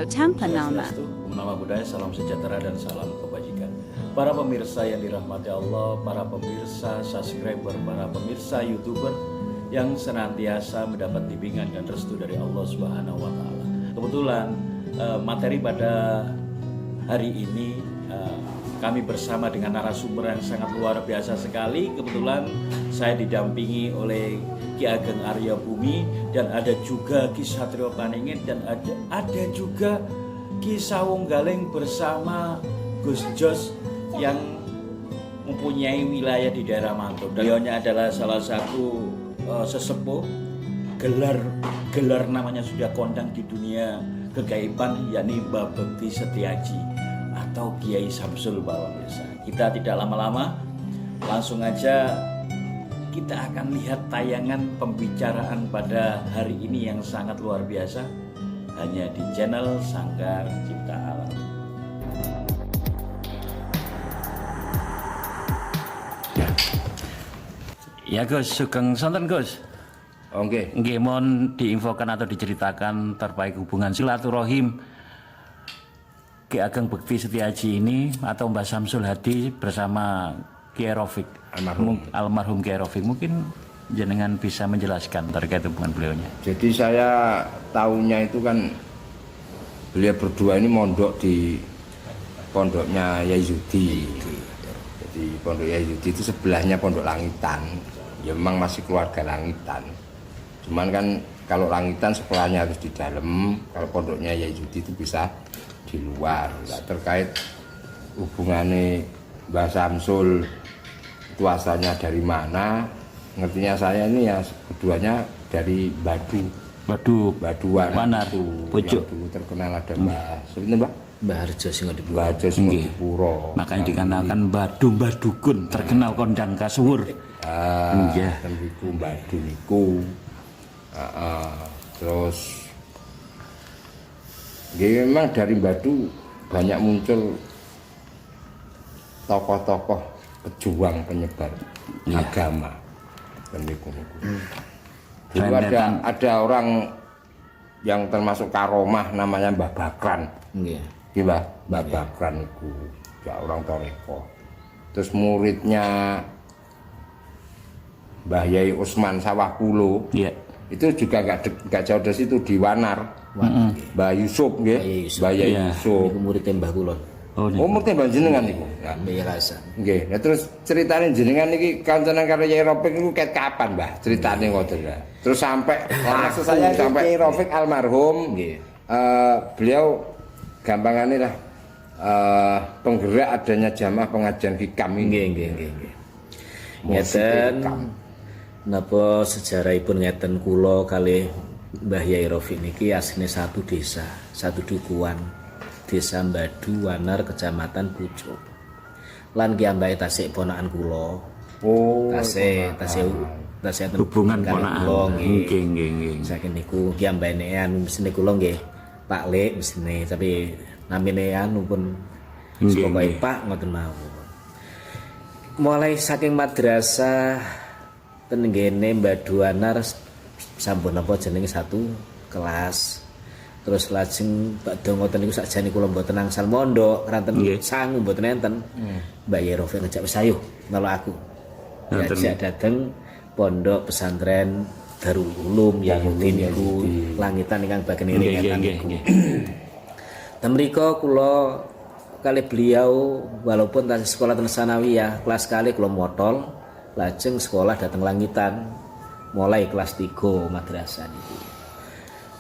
tanpa nama. Nama budaya, salam sejahtera dan salam kebajikan. Para pemirsa yang dirahmati Allah, para pemirsa subscriber, para pemirsa YouTuber yang senantiasa mendapat bimbingan dan restu dari Allah Subhanahu wa taala. Kebetulan materi pada hari ini kami bersama dengan narasumber yang sangat luar biasa sekali. Kebetulan saya didampingi oleh Ki Ageng Arya Bumi dan ada juga Ki Satrio Paningin dan ada juga Ki Sawung Galing bersama Gus Jos yang mempunyai wilayah di daerah Mantuk. Beliaunya adalah salah satu sesepuh, gelar namanya sudah kondang di dunia kegaiban, yakni Mbah Bekti Setiaji atau Kiai Samsul, Pak pemirsa. Kita tidak lama-lama, langsung aja kita akan lihat tayangan pembicaraan pada hari ini yang sangat luar biasa hanya di channel Sanggar Cipta Alam. Ya Gus, sugeng sonten Gus. Oke. Nggih, mohon diinfokan atau diceritakan terkait hubungan silaturahim Ki Ageng Bekti Setiaji ini atau Mbah Samsul Hadi bersama Kiai Rafiq, almarhum Kiai Rafiq. Mungkin jenengan bisa menjelaskan terkait hubungan beliaunya. Jadi saya tahunya itu kan beliau berdua ini mondok di pondoknya Yai Yudi. Jadi pondok Yai Yudi itu sebelahnya pondok Langitan. Ya memang masih keluarga Langitan. Cuman kan kalau Langitan sekolahnya harus di dalam, kalau pondoknya Yai Yudi itu bisa di luar. Nah, terkait hubungannya Mbah Samsul itu asalnya dari mana? Ngertinya saya ini ya keduanya dari Baduan Wanar, Pucuk. Dulu terkenal ada Mbah. Sebenarnya Mbah? Mbah Harjo Singodipuro. Mbah Harjo Singodipuro. Makanya dikenalkan Mbah Dukun, terkenal kondang kasuwur. Iya. Tembiku Mbadu niku. Terus memang dari Mbadu banyak muncul tokoh-tokoh pejuang penyebar agama. Tembiku niku. Dulu ada orang yang termasuk karomah namanya Mbah Bakran. Nggih. Mbah Bakran itu ya orang toreko. Terus muridnya Mbah Yai Usman Sawah Pulo. Iya. Itu juga enggak jauh dari situ di Wanar. Mbah Yusuf nggih. Mbah Yai Yusuf. Niku muridé Mbah Kulon. Oh, muridé Mbah jenengan niku. Ya, Mbah Rasa. Nggih. Nah terus ceritane jenengan iki kancanan karo Yai Rafiq niku ket kapan, Mbah? Ceritane ngoten ya. Terus sampai maksud saya sampai Yai Rafiq almarhum nggih. Beliau gampangannya lah penggerak adanya jamaah pengajian hikam ini. Nggih. Ngeten napa sejarahipun ngeten kula kalih Mbah Yai Rafiq niki asline satu desa, satu dukuhan. Desa Mbadu Wanar Kecamatan Pucuk. Lan ki ambake tasik ponakan kula. Oh, tasik Hubungan ponakan. Nggih. Saking niku ki ambane mesine kula nggih Pak Lek mesine tapi namine anu pun pokoke Pak ngoten mawon. Mulai saking madrasah ten nggene Mbadu Wanar sampun apa jenenge satu kelas. Terus lajeng badhe ngoten niku sakjane kula mboten angsal mondok, ranten sangu mboten enten. Mbah Yai Rafiq ngejak wis ayo melu aku. Diajak dateng pondok pesantren Darul Ulum yang niku Langitan ingkang bagian iringan niku. Dan mriko kula kali beliau walaupun tasih sekolah ten sanawiyah kelas kali kula motol, lajeng sekolah dateng Langitan mulai kelas 3 madrasah niku.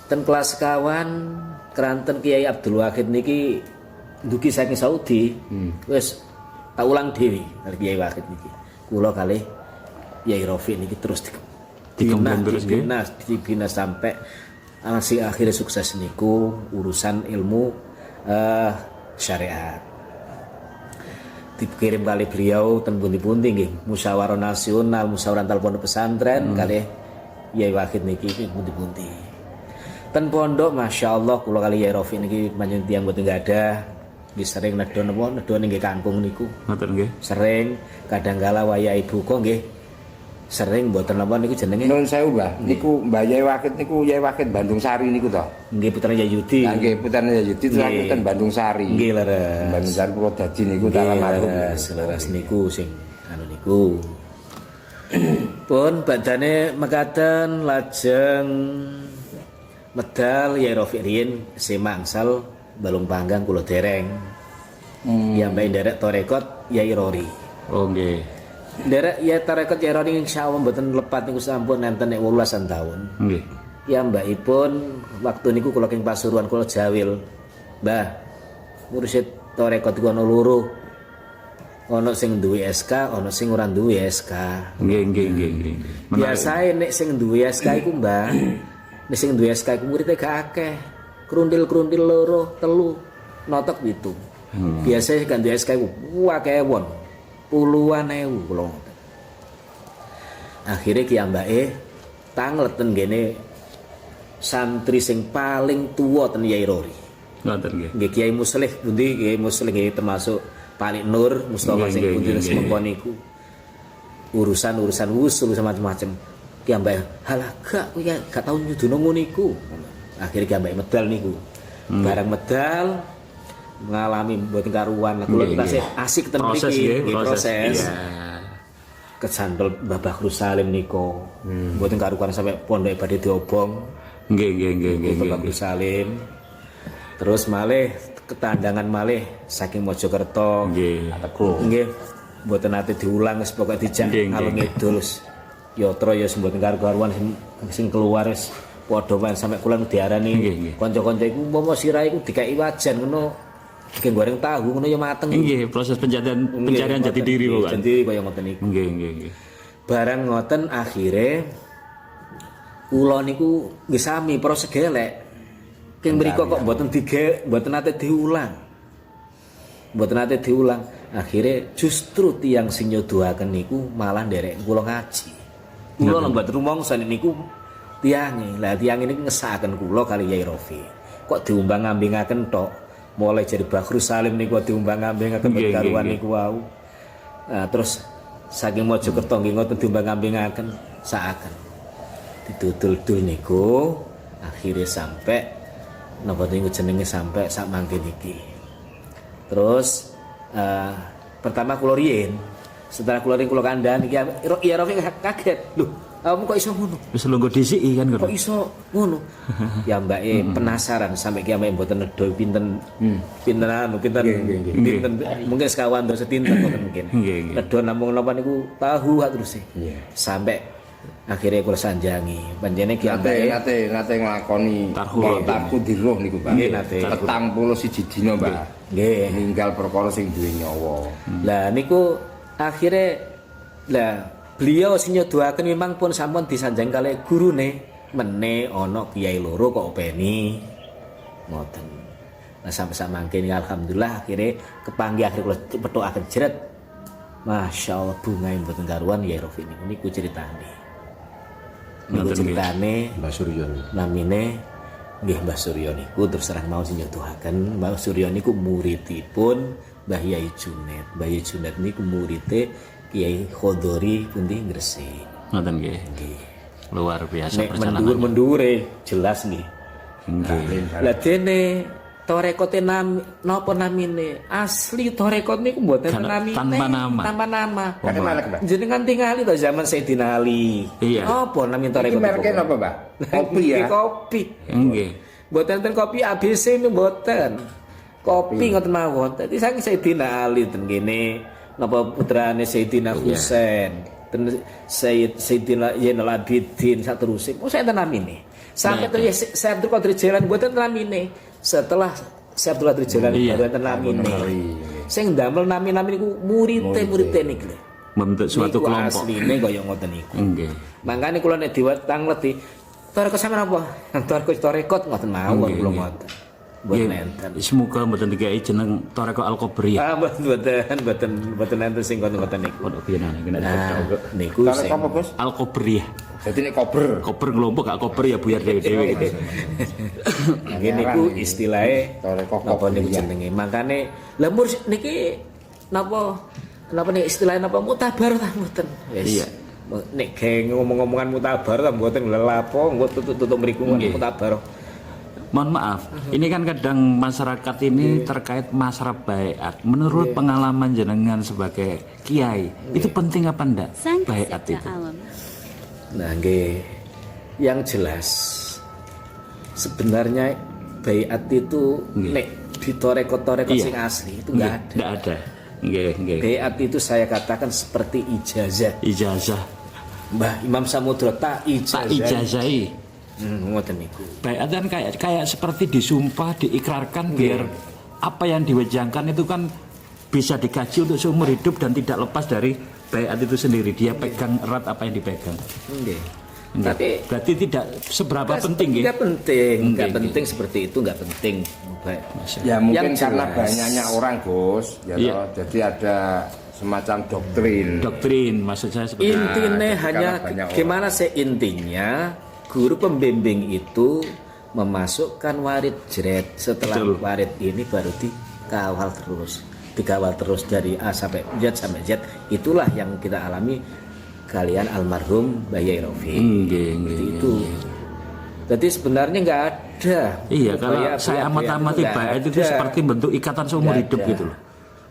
Ten kelas kawan keranten Kiai Abdul Wahid niki dugi saking Saudi. Wis tak ulang dhewe kali Kiai Wahid niki. Kula kalih Yai Rafiq niki terus dibina sampai akhirnya sukses niku urusan ilmu syariat. Dikirim kali beliau ten pundi-pundi nggih musyawarah nasional, musyawarah antar pondok pesantren kali Yai Wahid niki pundi-pundi. Ten pondok Masya Allah kula kali Yai Rafiq niki panjenengan tiyang mboten ada. Nggih sering nedon nggih kangkung niku. Ngoten nggih. Sering kadang kala wayahe buka nggih sering mboten napa niku jenenge Nun sewu, Mbah. Niku Mbah Yai Wakit niku Yai Wakit Bandung Sari niku to. nggih putra Yayudi. Nah, nggih putrane Yayudi Nggih. terakhir Bandung Sari. Nggih leres. Bandung Sari Purwodadi niku Nggih, dalam almarhum. leres niku sing anu niku. Pun badane mekaten lajeng medal Yai Rafiq riyin semangsal balung panggang kula dereng. Ya mbak nderek torekot Yai Rori. Oh nggih. Nderek ya torekot Yai Rori insyaallah mboten lepat niku sampun nenten nek 18 tahun. Nggih. Ya mbakipun waktu niku kula king Pasuruan kula jawil. Mbah, ngurusi torekot iku ana loro. Ana sing duwe SK, ana sing ora duwe SK. Nggih. Biasae nek sing duwe SK iku Mbah, nek sing duwe SK iku muridé gak akeh. Krundil-krundil loro, telu, notok pitu. Biasanya kan duwe SK iku akeh won. Puluhan ewu kula ngoten. Akhire ki ambake tangleten gene santri sing paling tuwa ten Yai Rori. Ngoten nggih. Nggih Kiai Muslih pundi Kiai Muslih nggih termasuk Pak Nur Mustafa sing pundi semengko niku. Urusan usul macam-macam. Ki ambake halah gak kowe gak tau nyudono ngono iku. Akhire ki ambake medal niku. Barang medal ngalami mboten karuan. Kula tasih asik ten mriki proses. Iya. Kecantol Mbah Bakru Salim niku. Mboten karuan sampai pondok badhe diobong. Nggih. Mbah Bakru Salim. Terus malih ketandangan malih saking Mojokerto. Nggih. Nggih. Mboten nate diulang wis pokoke dijak alun ngidul. Yatra ya mboten karuan sing keluar wis padha wae sampai kula diarani kanca-kanca iku umpama sirah iku dikai wajan ngono. Dikai goreng tahu ngono ya mateng. Nggih, proses pencarian jati diri kok. Jati diri kaya ngoten niku. Nggih. Barang ngoten akhire kula niku nggih sami proses gelek. King mriku kok mboten mboten nate diulang. Mboten nate diulang. Akhire justru tiyang sing nyodoaken niku malah nderek kula ngaji. Kula lembat rumangsa niku tiyange. Lah tiyang ini ngesakaken kula kali Yai Rofi. Kok diumbang-ambingaken tok. Mulai jadi Bakru Salim niku diumbang-ambingaken karuan niku wau. Nah, terus saking Mojokerto nggih ngoten diumbang-ambingaken saaken. Didudul-dul niku akhirnya sampai napa niku jenenge sampai sak mangke niki. Terus pertama kula riyen setelah kula ring kula kandhan iki ya Rafi kaget. Loh, kamu kok iso ngono? Wis lungguh dhisiki kan Kok iso ngono? Ya mbake penasaran sampai ki ambek mboten nedha pinten mungkin sekawan dosa tinten mboten mungkin. Nedha namung napa niku tahu terus sampai akhirnya kula sanjangi panjenengan ki ambek nate nglakoni Tarhul. tarku diruh niku, Pak. Nggih, nate. 41 dina, Mbak. nggih. Ninggal perkara sing duwe nyawa. Lah niku akhirnya beliau sing nyodoaken memang pun sampun disanjang kalih gurune meneh ana kiai loro kok openi ngoten. Nah sampai sak mangke alhamdulillah akhirnya kepanggih akhir kula pethokaken jeret. Masyaallah bungae mboten karuan Yai Rofi niku ceritane. Niku ceritane Mbah Suryo. namine nggih Mbah Suryo niku terus terang mau sing nyodoaken. Mbah Suryo niku muridipun Mbah Yai Junet. Mbah Yai Junet niku murite Kiai Khodori pundi Gresik. Ngoten nggih. Nggih. Luar biasa Nek perjalanan. mendur-mendure jelas nggih. Nggih. Lah dene torekote napa namine? Asli torekot niku mboten namine. Tanpa nama. Tanpa nama. Mbak. Jenengan tingali to zaman Sayyidina Ali. Iya. Apa namine Iki torekot? merke napa, Mbak? Kopi ya. Kopi. Nggih. Mboten ten kopi ABC niku mboten. Kopi ngoten mawon. Dadi saking Sayyidina Ali ten kene napa putrane Sayyidina Husain, ten Sayyidina Zainal Abidin saterusé. Oh saya namine. Sampai terus saya Abdul Qadir Jailani mboten namine. Setelah saya Abdul Qadir Jailani mboten namine. Sing ndamel nami-nami niku murid-murid niki lho. Membentuk suatu Niku kelompok. asline kaya ngoten niku. Nggih. Mangkane kula nek diwetangleti torekot sampean apa? Torekot ngoten mawon kula ngoten. Mboten enten. Semoga mboten dikai jeneng Toreko Al-Kobriyah. Mboten enten sing ngoten niku. Pondok biyenan iki nek Nah, niku Tarek sing apa, Bos? Al-Kobriyah. Jadi nek kober. Koper ngelompok gak koper ya buyar dhewe-dhewe gitu. nggih niku istilahnya Toreko napa niku jenenge. Mangkane lha niki napa niki istilahnya napa mutabar ta mboten. Wis. Iya. nek gawe ngomong-ngomongan mutabar ta mboten lelapo engko tutup mriku mutabar. Mohon maaf, ini kan kadang masyarakat ini terkait masalah baiat. Menurut pengalaman jenengan sebagai kiai, itu penting apa enggak baiat itu? Nah, nggih. Yang jelas sebenarnya baiat itu nek ditoreko-toreko sing asli itu enggak ada. Enggak ada. Nggih. Baiat itu saya katakan seperti ijazah. Ijazah. Mbah Imam Samudra tak ijazahi. Ngoten niku. Baiat kan kayak seperti disumpah, diikrarkan biar apa yang diwejangkan itu kan bisa dikaji untuk seumur hidup dan tidak lepas dari baiat itu sendiri. Dia pegang erat apa yang dipegang. Nggih. Tapi berarti tidak seberapa penting ya? Enggak penting seperti itu, enggak penting. Ya mungkin Yang karena jelas. banyaknya orang Gus, ya Iya. toh, jadi ada semacam doktrin. Maksud saya seperti Intinya jadi hanya karena banyak orang. gimana sih intinya guru pembimbing itu memasukkan warid jeret, setelah Betul. warid ini baru dikawal terus dari A sampai Z. Itulah yang kita alami kalian almarhum Bayi Rofi. Itu. Jadi sebenarnya nggak ada. Iya, kalau Baiat saya amati nggak baiat itu ada. seperti bentuk ikatan seumur Nggak hidup ada. gitu loh.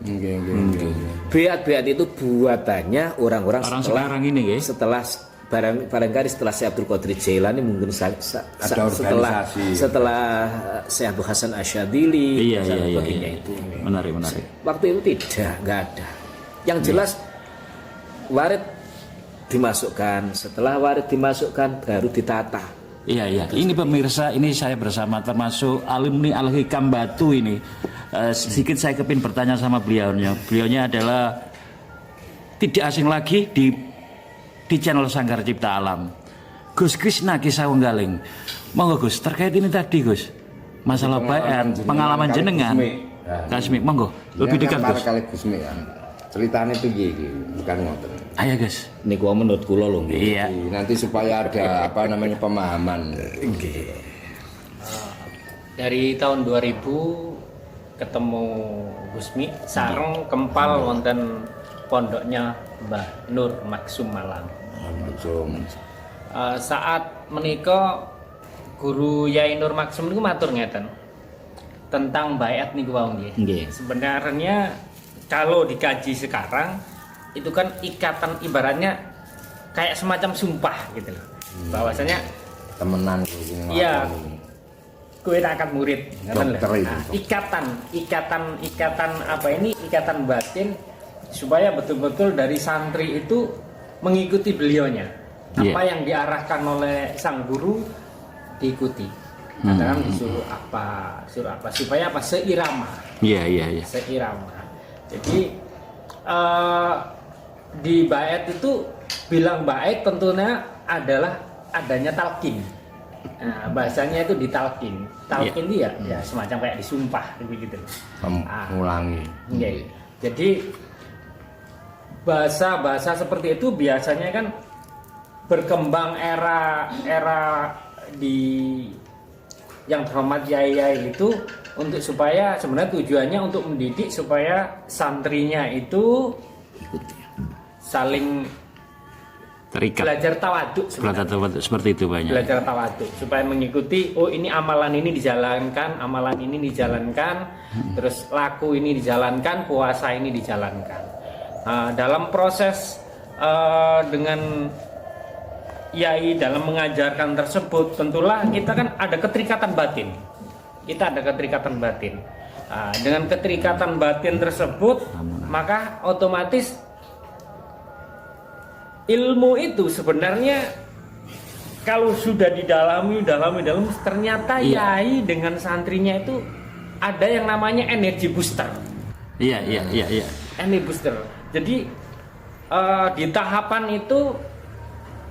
Nggih. Baiat itu buatannya orang-orang Orang setelah sekarang ini ya. barangkali setelah Syekh Abdul Qadir Jailani mungkin organisasi. setelah Syekh Abu Hasan Asyadili Iya. dan sebagainya itu. Menarik. Waktu itu nggak ada. Yang jelas warid dimasukkan, setelah warid dimasukkan baru ditata. Iya. Ini pemirsa, ini saya bersama termasuk alumni Al-Hikam Batu ini. Sedikit saya kepin bertanya sama beliaunya. Beliaunya adalah tidak asing lagi di channel Sanggar Cipta Alam. Gus Krisna Kisah Wenggaling. Monggo Gus, terkait ini tadi Gus. Masalah baiat, pengalaman jenengan. Kasmi, monggo. Lebih dekat Gus. Kali Gusmi kan. Ceritanya itu gini, bukan ngoten. Ayo Gus. Niku menurut kula lho nggih. Iya. Nanti supaya ada pemahaman. Dari tahun 2000 ketemu Gusmi sareng kempal wonten pondoknya Mbah Nur Maksum Malang. Saat menika guru Yai Nur Maksum niku matur ngeten tentang baiat niku wau nggih. Nggih. Sebenarnya kalau dikaji sekarang itu kan ikatan ibaratnya kayak semacam sumpah gitu loh. Bahwasanya Temenan iya gue tak akan murid Dokter itu. Nah, ikatan apa ini ikatan batin supaya betul-betul dari santri itu mengikuti beliaunya apa yang diarahkan oleh sang guru diikuti kadang disuruh apa supaya apa seirama Iya. seirama. Jadi di bait itu bilang bait tentunya adalah adanya talqin. Nah, bahasanya itu ditalkin. Talkin dia ya semacam kayak disumpah begitu. Mengulangi. Okay. Jadi bahasa seperti itu biasanya kan berkembang era di yang terhormat yai itu untuk supaya sebenarnya tujuannya untuk mendidik supaya santrinya itu saling Terikat. belajar tawaduk sebenarnya. Seperti itu banyak. Belajar tawaduk supaya mengikuti ini amalan ini dijalankan, terus laku ini dijalankan, puasa ini dijalankan. Dalam proses dengan yai dalam mengajarkan tersebut tentulah kita kan ada keterikatan batin. Dengan keterikatan batin tersebut maka otomatis ilmu itu sebenarnya kalau sudah didalami ternyata yai dengan santrinya itu ada yang namanya energi booster. Iya. Energi booster. Jadi di tahapan itu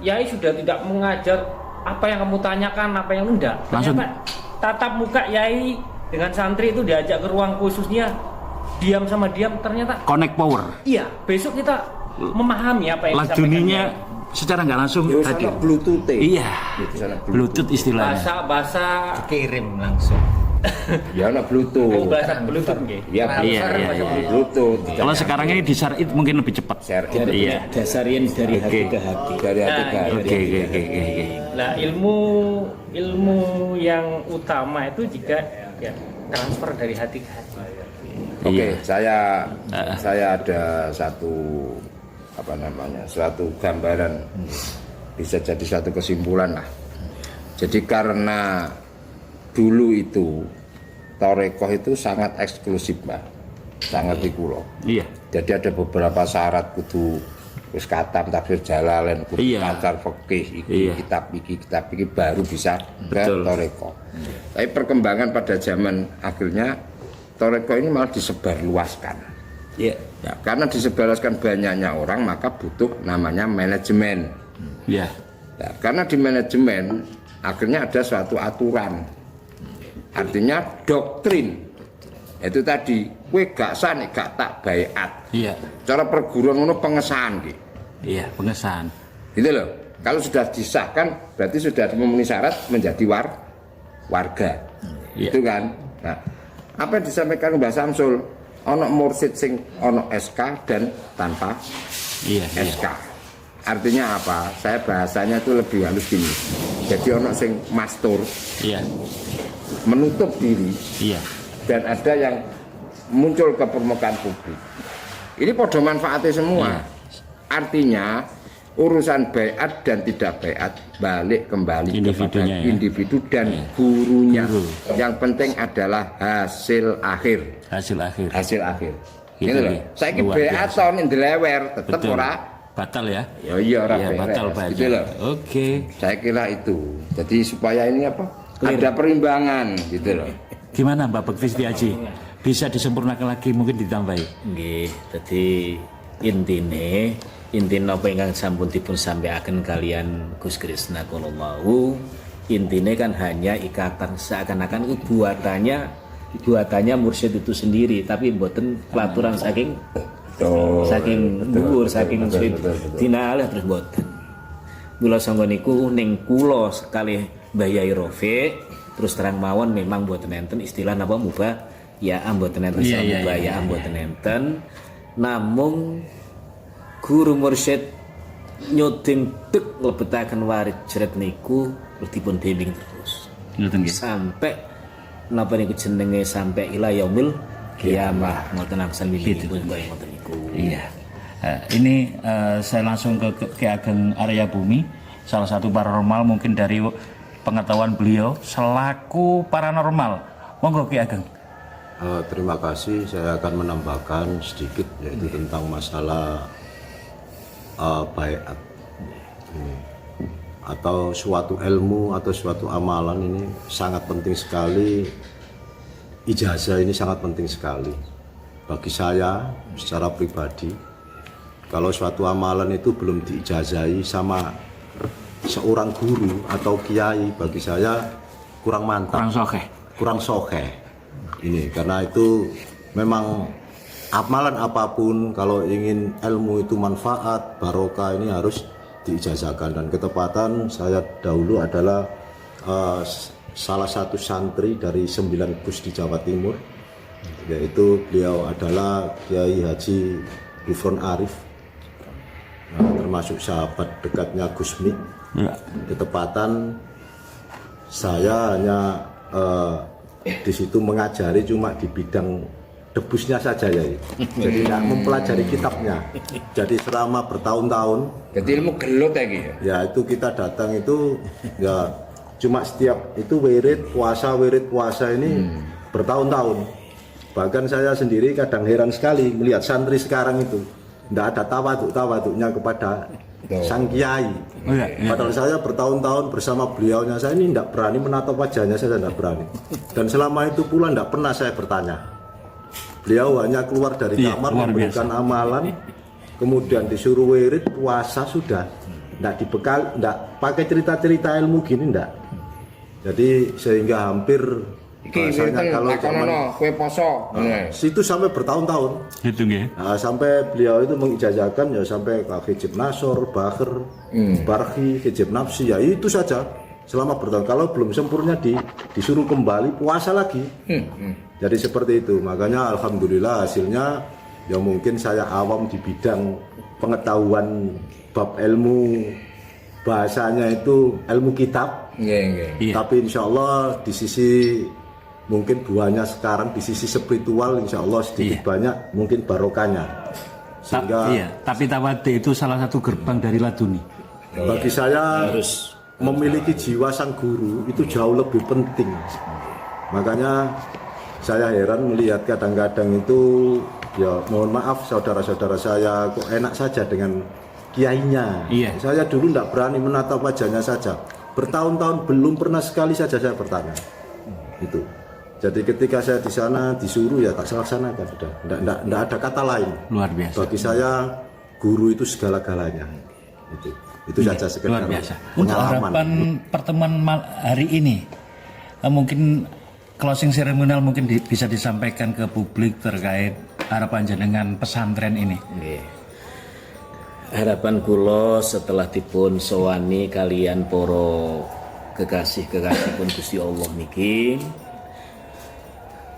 yai sudah tidak mengajar apa yang kamu tanyakan, apa yang enggak. Langsung Ternyata tatap muka yai dengan santri itu diajak ke ruang khususnya, diam sama diam, ternyata Connect power. iya, besok kita memahami apa yang Lajuninya secara nggak langsung hadir. Bluetooth. Iya. Bluetooth istilahnya. bahasa Kirim langsung. Ya ana Bluetooth. bahasa Bluetooth nggih. Ya, Iya. Bluetooth. Kalau sekarang ini di syar'i mungkin lebih cepat. Syar'i. Iya. Dasarin dari hati ke hati. Dari hati ke hati. Oke. Nah, ilmu yang utama itu juga ya transfer dari hati ke hati. Oke, Iya. saya ada suatu gambaran, bisa jadi satu kesimpulan lah. Jadi karena dulu itu Torekoh itu sangat eksklusif, Mbak, sangat dikulo. Iya. Jadi ada beberapa syarat kudu wis katam tafsir Jalalain, kudu Iya. kacar fikih Iya. kitab iki baru bisa ke Betul. Torekoh. Tapi perkembangan pada zaman akhirnya Torekoh ini malah disebarluaskan. Iya. Ya, karena disebarluaskan banyaknya orang, maka butuh namanya manajemen. Iya. Ya, karena di manajemen akhirnya ada suatu aturan, artinya doktrin. Itu tadi, kue gak sah nek gak tak baiat. Iya. Cara perguruan ngono pengesahan gitu. Iya, pengesahan. Gitu loh. Kalau sudah disahkan berarti sudah memenuhi syarat menjadi warga. Iya. Itu kan. Nah, apa yang disampaikan Mbah Samsul, ono mursid sing ono SK dan tanpa Iya. SK. Artinya apa? Saya bahasanya itu lebih halus gini. Jadi ono sing mastur, Iya. menutup diri, Iya. dan ada yang muncul ke permukaan publik. Ini podo manfaatnya semua. Artinya urusan baiat dan tidak baiat balik kembali kepada Individunya, ya. individu dan gurunya. Guru. Yang penting adalah hasil akhir. Hasil akhir. Hasil akhir. Gitu, Gitu loh. ya. Saiki Luar baiat biasa. tahun indelewer tetep Betul. ora. Batal ya? Ya iya ora Iya, beres. batal banyak. Gitu loh. Oke. Saya kira itu. Jadi supaya ini apa? Ada perimbangan gitu loh. Gimana Mbak Bekti Setiaji? Bisa disempurnakan lagi, mungkin ditambahi. Nggih, dadi intine apa ingkang sampun dipun sampaikan kalian Gus Krisna kula mau, intine kan hanya ikatan, seakan-akan itu buatannya mursyid itu sendiri, tapi mboten pelaturan saking dhuwur, saking dinalih terus mboten. Mula sangga niku ning kula sekali Mbah Yai Rafiq terus terang mawon memang mboten enten istilah napa mubah ya mboten enten Iya, istilah iya, mubah iya, ya mboten enten, namung guru mursyid nyodeng tek lebetaken warid jeret niku terus dipun bimbing terus Ngoten nggih. sampai napa niku jenenge sampai ila yaumil kiamah ngoten angsal mimipun kaya ngoten niku. Iya. Ini saya langsung ke Ki Ageng Arya Bumi, salah satu paranormal mungkin dari pengetahuan beliau selaku paranormal. Monggo Ki Ageng. Terima kasih, saya akan menambahkan sedikit yaitu tentang masalah baiat ini, atau suatu ilmu atau suatu amalan ini sangat penting sekali. Ijazah ini sangat penting sekali bagi saya secara pribadi. Kalau suatu amalan itu belum diijazahi sama seorang guru atau kiai, bagi saya kurang mantap, kurang sokeh ini. Karena itu memang amalan apapun kalau ingin ilmu itu manfaat barokah ini harus diijazahkan. Dan ketepatan saya dahulu adalah salah satu santri dari 9 Gus di Jawa Timur, yaitu beliau adalah Kiai Haji Gufron Arif, termasuk sahabat dekatnya Gus Mi. Ketepatan saya hanya di situ mengajari cuma di bidang debusnya saja ya, jadi tidak mempelajari kitabnya. Jadi selama bertahun-tahun, Jadi ilmu gelut lagi ya. ya itu kita datang itu ya cuma setiap itu wirid puasa ini bertahun-tahun. Bahkan saya sendiri kadang heran sekali melihat santri sekarang itu tidak ada tawaduknya kepada sang kiai. Padahal saya bertahun-tahun bersama beliaunya, saya ini tidak berani menatap wajahnya, saya tidak berani. Dan selama itu pula tidak pernah saya bertanya. Beliau hanya keluar dari kamar memberikan amalan, kemudian disuruh wirid puasa sudah, tidak dibekal, tidak pakai cerita-cerita ilmu gini, tidak. Jadi sehingga hampir bahasanya kalau zaman kue poso. situ sampai bertahun-tahun. Itu nggih. Nah, sampai beliau itu mengijazahkan ya sampai ke Hijib Nasor, Bakhr, Barhi, Hijib Nafsi, ya itu saja selama bertahun. Kalau belum sempurna disuruh kembali puasa lagi. Jadi seperti itu. Makanya alhamdulillah hasilnya Ya mungkin saya awam di bidang pengetahuan bab ilmu bahasanya itu ilmu kitab. Nggih. Tapi insya Allah di sisi mungkin buahnya sekarang di sisi spiritual insya Allah sedikit banyak mungkin barokahnya. Sehingga Tapi tawade itu salah satu gerbang dari laduni. bagi saya memiliki jiwa sang guru itu jauh lebih penting. Makanya saya heran melihat kadang-kadang itu ya mohon maaf saudara-saudara saya kok enak saja dengan kiainya. Iya. Saya dulu tidak berani menatap wajahnya saja. Bertahun-tahun belum pernah sekali saja saya bertanya. Itu. Jadi ketika saya di sana disuruh ya tak laksanakan sudah. Tidak ada kata lain. Luar biasa. Bagi saya guru itu segala-galanya. Itu saja sekedar Luar biasa. Untuk pengalaman. harapan pertemuan hari ini, mungkin closing ceremonial mungkin bisa disampaikan ke publik terkait harapan jenengan pesantren ini. Nggih. Harapan kula setelah dipun sowani kalian para kekasih-kekasih pun Gusti Allah niki.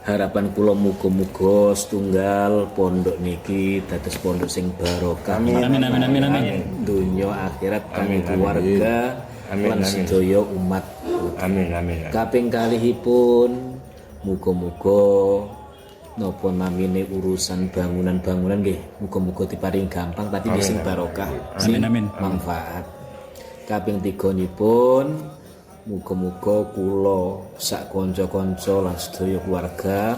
Harapan kula muga-muga setunggal pondok niki dados pondok sing barokah. Amin. Dunya akhirat kami keluarga lan sedaya umat. Amin. Kaping kalihipun muga-muga napa namine urusan bangunan-bangunan nggih muga-muga diparing gampang tapi sing barokah sing manfaat. Kaping tiganipun muga-muga kula sak kanca-kanca lan sedaya keluarga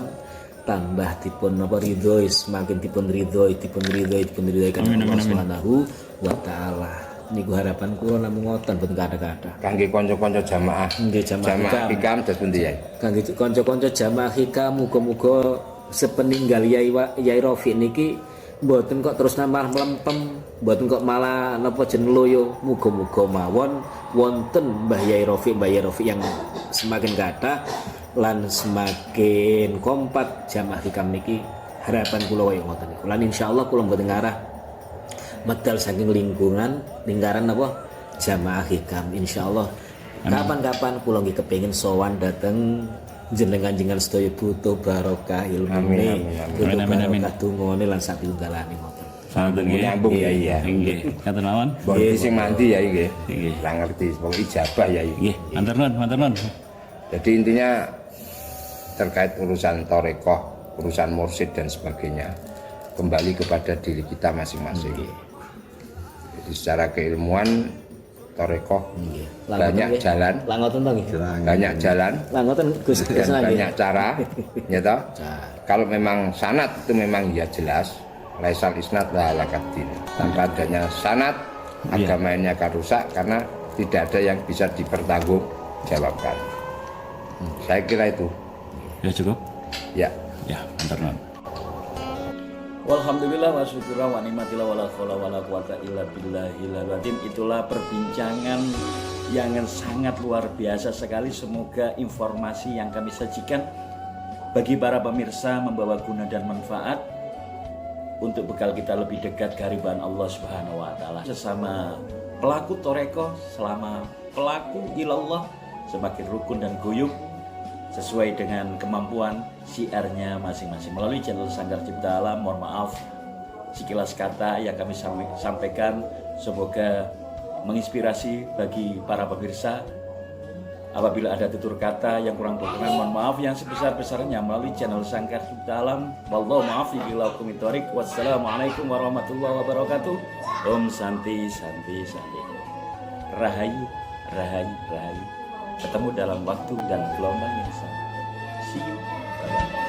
tambah dipun napa ridho semakin dipun ridhoi kan Allah Subhanahu wa taala. Niku harapan kula namung ngoten boten kada-kada. Kangge kanca-kanca jamaah. Nggih jamaah Hikam terus pundi ya? kangge kanca-kanca jamaah hikam muga-muga sepeninggal Yai Rafiq niki mboten kok terus nambah melempem, mboten kok malah napa jeneng loyo. Muga-muga mawon wonten Mbah Yai Rafiq yang semakin kathah lan semakin kompak jamaah hikam niki. Harapan kula kaya ngoten niku. Lan insyaallah kula mboten ngarah medal saking lingkaran apa jamaah hikam insyaallah. Kapan-kapan kula nggih kepengin sowan dhateng jenengan sedaya butuh barokah ilmune, butuh barokah dungane lan satunggalane ngoten. Sampun nggih. Nyambung ya iya. Nggih. Katen mawon. Bon sing mandi ya nggih. Nggih. Ora ngerti pokoke ijabah ya. Nggih, matur nuwun. Jadi intinya terkait urusan torekoh, urusan mursyid dan sebagainya kembali kepada diri kita masing-masing. Jadi secara keilmuan torekoh banyak jalan, banyak jalan dan banyak cara, ya toh. Kalau memang sanad itu memang ya jelas, laisal isnad la halakatin. Tanpa adanya sanad agama ini akan rusak karena tidak ada yang bisa dipertanggungjawabkan. Saya kira itu. Ya cukup. Ya. Ya, matur nuwun. Walhamdulillah wa syukurlah wa ni'matillah wa la haula wa la quwata illa billahil azim. Itulah perbincangan yang sangat luar biasa sekali. Semoga informasi yang kami sajikan bagi para pemirsa membawa guna dan manfaat untuk bekal kita lebih dekat kehariban Allah Subhanahu wa taala. Sesama pelaku toreko, selama pelaku ilallah semakin rukun dan guyup sesuai dengan kemampuan syiarnya masing-masing. Melalui channel Sanggar Cipta Alam, mohon maaf sekilas kata yang kami sampaikan semoga menginspirasi bagi para pemirsa. Apabila ada tutur kata yang kurang berkenan, mohon maaf yang sebesar-besarnya melalui channel Sanggar Cipta Alam. Wallahu muwaffiq ila aqwamit thoriq. Wassalamualaikum warahmatullahi wabarakatuh. Om Santi. Rahayu. Ketemu dalam waktu dan gelombang yang sama. See you. Bye-bye.